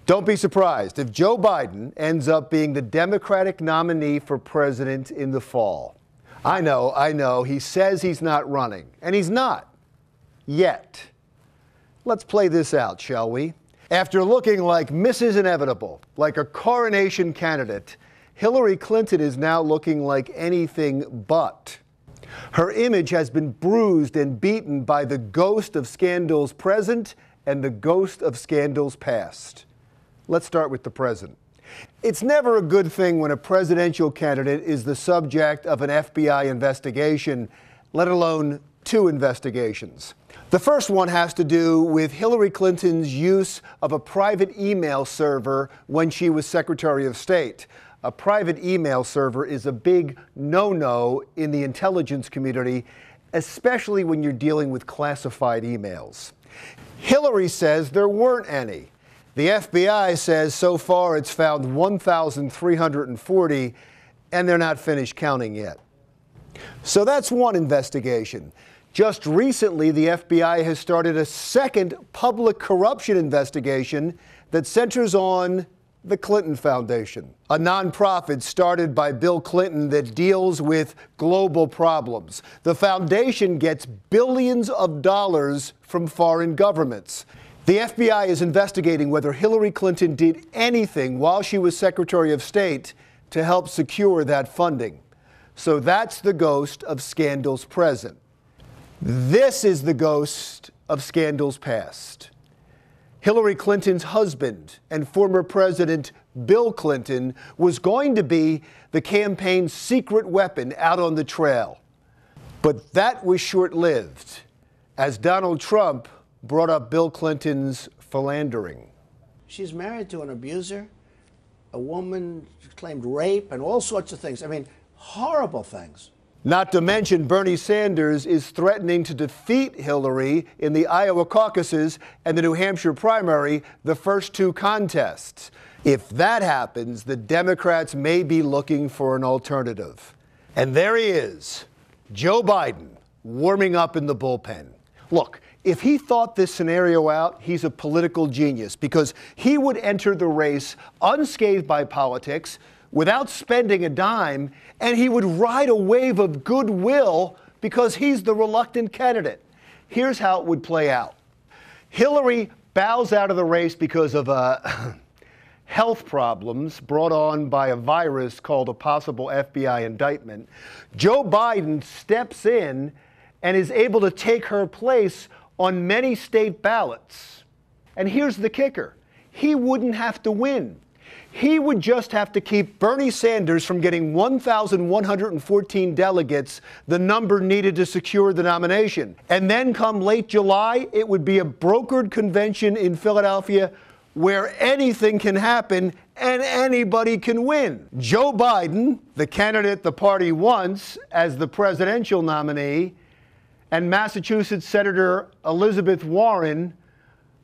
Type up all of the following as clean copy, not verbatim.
Don't be surprised if Joe Biden ends up being the Democratic nominee for president in the fall. I know, he says he's not running, and he's not. Yet. Let's play this out, shall we? After looking like Mrs. Inevitable, like a coronation candidate, Hillary Clinton is now looking like anything but. Her image has been bruised and beaten by the ghost of scandals present and the ghost of scandals past. Let's start with the present. It's never a good thing when a presidential candidate is the subject of an FBI investigation, let alone two investigations. The first one has to do with Hillary Clinton's use of a private email server when she was Secretary of State. A private email server is a big no-no in the intelligence community, especially when you're dealing with classified emails. Hillary says there weren't any. The FBI says so far it's found 1,340, and they're not finished counting yet. So that's one investigation. Just recently, the FBI has started a second public corruption investigation that centers on the Clinton Foundation, a nonprofit started by Bill Clinton that deals with global problems. The foundation gets billions of dollars from foreign governments. The FBI is investigating whether Hillary Clinton did anything while she was Secretary of State to help secure that funding. So that's the ghost of scandals present. This is the ghost of scandals past. Hillary Clinton's husband and former President Bill Clinton was going to be the campaign's secret weapon out on the trail. But that was short-lived, as Donald Trump brought up Bill Clinton's philandering. She's married to an abuser, a woman claimed rape, and all sorts of things. I mean, horrible things. Not to mention Bernie Sanders is threatening to defeat Hillary in the Iowa caucuses and the New Hampshire primary, the first two contests. If that happens, the Democrats may be looking for an alternative. And there he is, Joe Biden, warming up in the bullpen. Look, if he thought this scenario out, he's a political genius, because he would enter the race unscathed by politics, without spending a dime, and he would ride a wave of goodwill because he's the reluctant candidate. Here's how it would play out. Hillary bows out of the race because of health problems brought on by a virus called a possible FBI indictment. Joe Biden steps in and is able to take her place on many state ballots. And here's the kicker. He wouldn't have to win. He would just have to keep Bernie Sanders from getting 1,114 delegates, the number needed to secure the nomination. And then come late July, it would be a brokered convention in Philadelphia where anything can happen and anybody can win. Joe Biden, the candidate the party wants as the presidential nominee, and Massachusetts Senator Elizabeth Warren,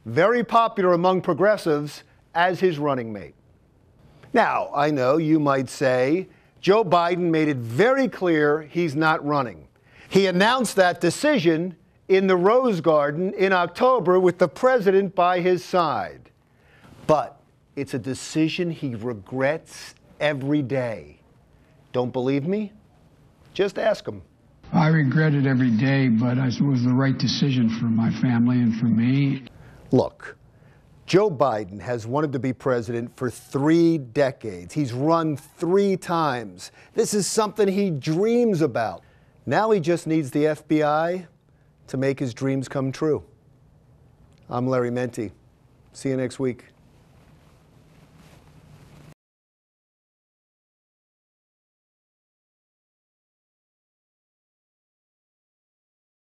very popular among progressives, as his running mate. Now, I know you might say, Joe Biden made it very clear he's not running. He announced that decision in the Rose Garden in October with the president by his side. But it's a decision he regrets every day. Don't believe me? Just ask him. I regret it every day, but it was the right decision for my family and for me. Look, Joe Biden has wanted to be president for 3 decades. He's run 3 times. This is something he dreams about. Now he just needs the FBI to make his dreams come true. I'm Larry Mendte. See you next week.